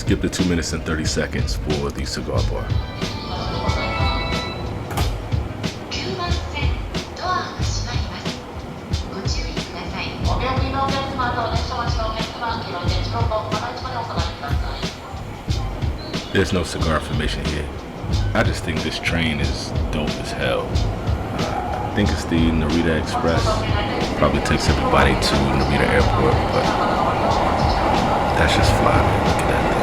skip the 2 minutes and 30 seconds for the cigar bar. There's no cigar information here. I just think this train is dope as hell. I think it's the Narita Express. Probably takes everybody to Narita Airport, but that's just fly, man. Look at that thing.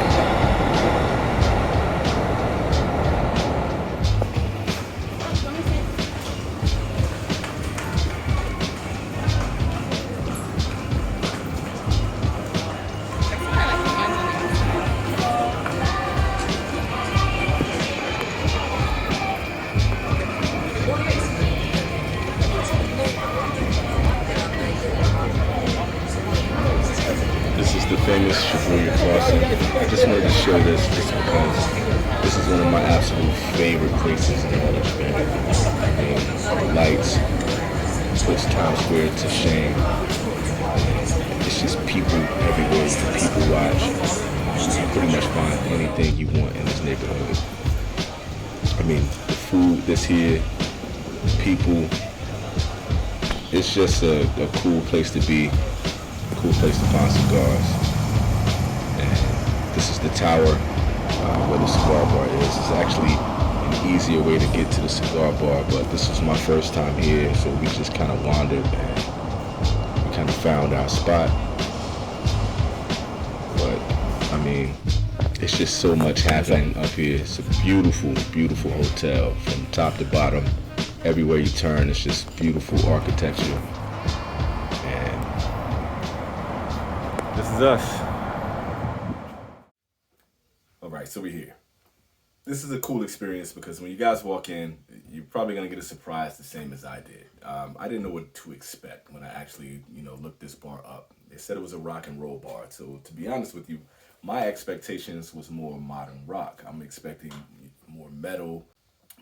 The famous Shibuya crossing. I just wanted to show this just because this is one of my absolute favorite places in all of Japan. I mean, the lights puts Times Square to shame. It's just people everywhere. You can people watch. You pretty much find anything you want in this neighborhood. I mean, the food that's here, people. It's just a cool place to be. Cool place to find cigars. And this is the tower where the cigar bar is. It's actually an easier way to get to the cigar bar, but this is my first time here, so we just kind of wandered and we kind of found our spot. But I mean, it's just so much happening up here. It's a beautiful, beautiful hotel from top to bottom. Everywhere you turn, it's just beautiful architecture. This is us. All right, so we're here. This is a cool experience because when you guys walk in, you're probably gonna get a surprise the same as I did. I didn't know what to expect when I actually, looked this bar up. They said it was a rock and roll bar. So to be honest with you, my expectations was more modern rock. I'm expecting more metal,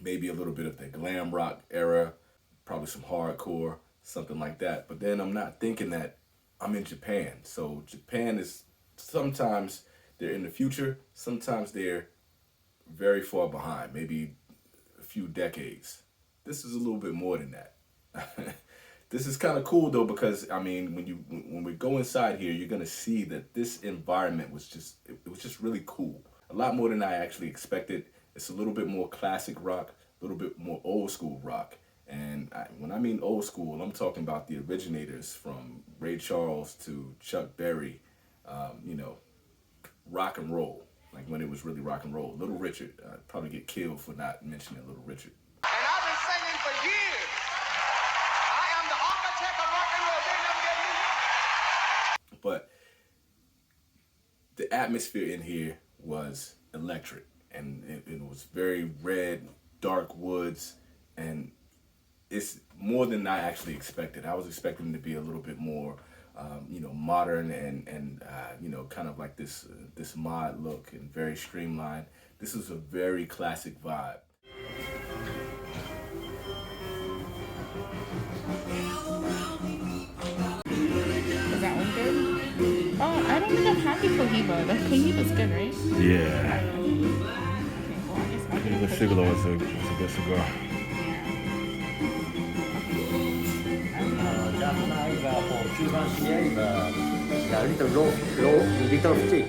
maybe a little bit of the glam rock era, probably some hardcore, something like that. But then I'm not thinking that I'm in Japan. So Japan is, sometimes they're in the future, sometimes they're very far behind, maybe a few decades. This is a little bit more than that. This is kind of cool though, because I mean, when we go inside here, you're gonna see that this environment was just, it was just really cool. A lot more than I actually expected. It's a little bit more classic rock, a little bit more old school rock. And when I mean old school, I'm talking about the originators from Ray Charles to Chuck Berry, rock and roll, like when it was really rock and roll. Little Richard, I'd probably get killed for not mentioning Little Richard. And I've been singing for years. I am the architect of rock and roll. They never get me. But the atmosphere in here was electric, and it was very red, dark woods, and it's more than I actually expected. I was expecting it to be a little bit more, modern and kind of like this mod look and very streamlined. This is a very classic vibe. Is that one good? Oh, I don't think I've had the Cohiba. The Cohiba's good, right? Yeah. Okay, The Sigalo is a good cigar. Cuban CA, a little little thick,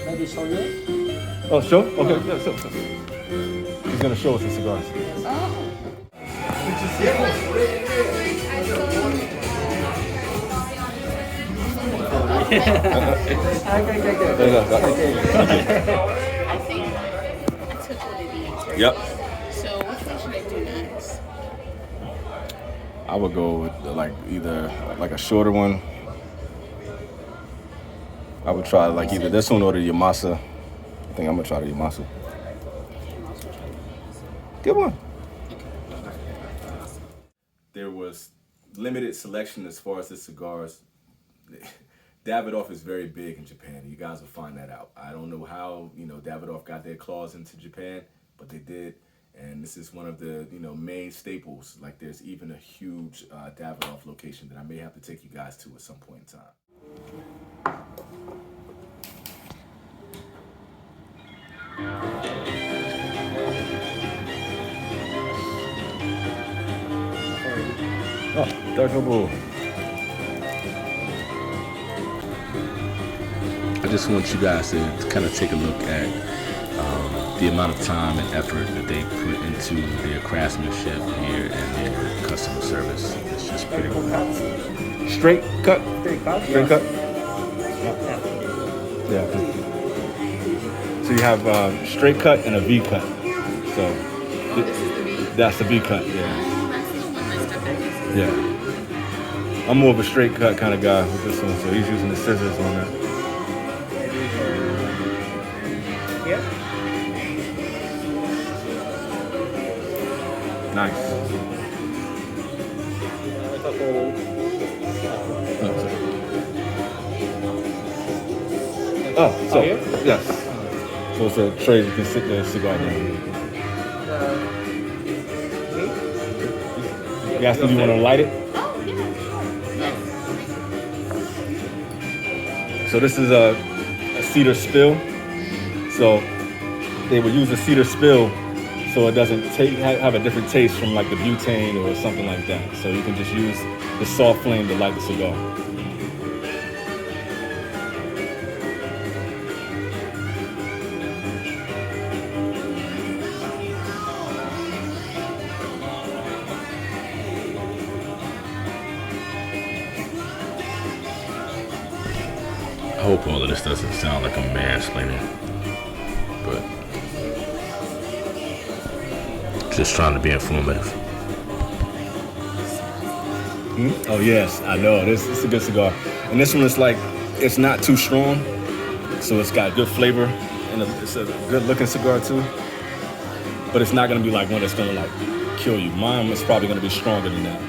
maybe show you? Oh, show? Okay, yeah, show. He's gonna show us the cigars. Oh. I think I took one of these. Right? Yep. So which one should I do next? I would go with either a shorter one. I would try either this one or the Yamasa. I think I'm gonna try the Yamasa. Good one. There was limited selection as far as the cigars. Davidoff is very big in Japan. You guys will find that out. I don't know how Davidoff got their claws into Japan, but they did. And this is one of the main staples. Like there's even a huge Davidoff location that I may have to take you guys to at some point in time. Oh, Dark. I just want you guys to kind of take a look at the amount of time and effort that they put into their craftsmanship here and their customer service. It's just pretty cool. Straight cut? Straight cut? Yeah. So you have straight cut and a V cut. So that's the V cut, yeah. Yeah. I'm more of a straight cut kind of guy with this one, so he's using the scissors on that. Yeah. Nice. Oh, so yes. So it's a tray you can sit the cigar down. You asked if you want to light it? Oh, yeah. Yes. So this is a cedar spill. So they would use a cedar spill so it doesn't have a different taste from like the butane or something like that. So you can just use the soft flame to light the cigar. I hope all of this doesn't sound like I'm mansplaining, but just trying to be informative. Oh yes, I know. This is a good cigar, and this one is like it's not too strong, so it's got good flavor, and it's a good looking cigar too. But it's not gonna be like one that's gonna like kill you. Mine is probably gonna be stronger than that.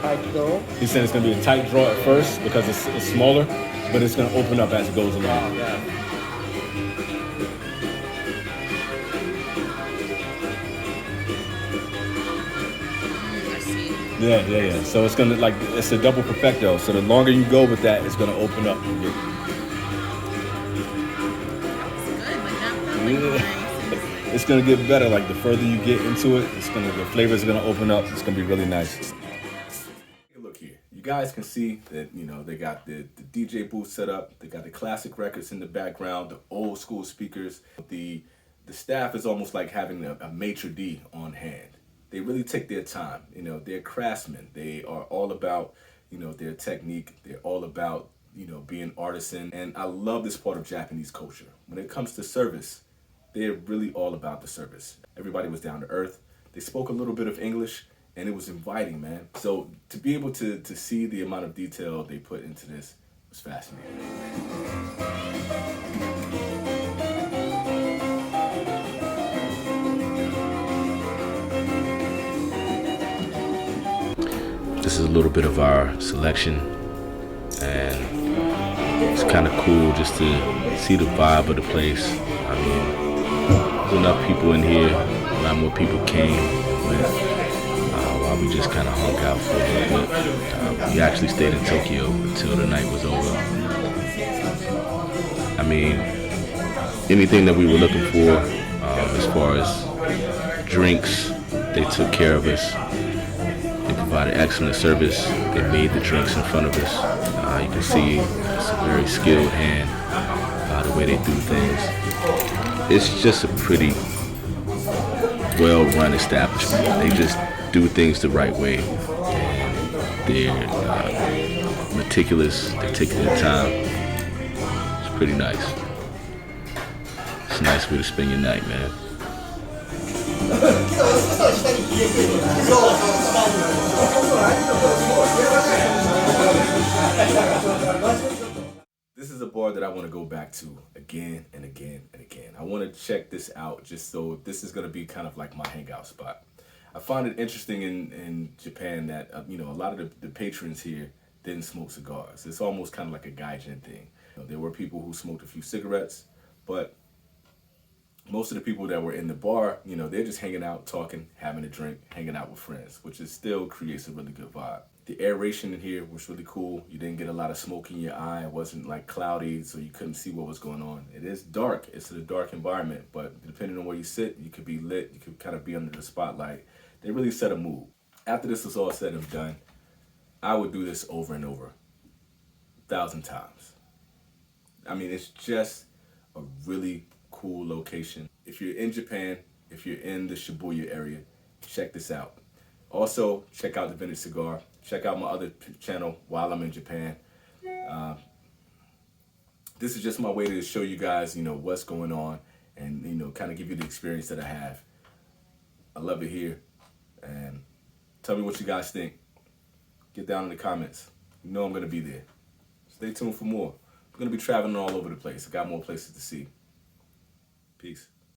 Tight door. He's saying it's gonna be a tight draw at first because it's smaller, but it's gonna open up as it goes along. Yeah. Yeah. So it's gonna it's a double perfecto. So the longer you go with that, it's gonna open up. It's gonna get better. Like the further you get into it, the flavor's gonna open up. It's gonna be really nice. Look here, you guys can see that they got the DJ booth set up. They got the classic records in the background, the old school speakers. The staff is almost like having a maitre d' on hand. They really take their time. They're craftsmen. They are all about their technique. They're all about being artisan. And I love this part of Japanese culture. When it comes to service, they're really all about the service. Everybody was down to earth. They spoke a little bit of English, and it was inviting, man. So to be able to see the amount of detail they put into this was fascinating. This is a little bit of our selection, and it's kind of cool just to see the vibe of the place. I mean, there's enough people in here. A lot more people came while we just kind of hung out for a little bit. We actually stayed in Tokyo until the night was over. I mean, anything that we were looking for as far as drinks, they took care of us. They provided excellent service. They made the drinks in front of us. You can see it's a very skilled hand, the way they do things. It's just a pretty well-run establishment. They just do things the right way. And they're meticulous. They take their time. It's pretty nice. It's a nice way to spend your night, man. This is a bar that I want to go back to again and again and again. I want to check this out just so this is going to be kind of like my hangout spot. I find it interesting in Japan that a lot of the patrons here didn't smoke cigars. It's almost kind of like a gaijin thing. There were people who smoked a few cigarettes, but most of the people that were in the bar, they're just hanging out, talking, having a drink, hanging out with friends, which still creates a really good vibe. The aeration in here was really cool. You didn't get a lot of smoke in your eye. It wasn't like cloudy, so you couldn't see what was going on. It is dark. It's a dark environment, but depending on where you sit, you could be lit. You could kind of be under the spotlight. They really set a mood. After this was all said and done, I would do this over and over, 1,000 times. I mean, it's just a really cool location. If you're in Japan, if you're in the Shibuya area, check this out. Also, check out the Vintage Cigar. Check out my other channel while I'm in Japan. This is just my way to show you guys, what's going on and, kind of give you the experience that I have. I love it here. And tell me what you guys think. Get down in the comments. You know I'm going to be there. Stay tuned for more. I'm going to be traveling all over the place. I got more places to see. Peace.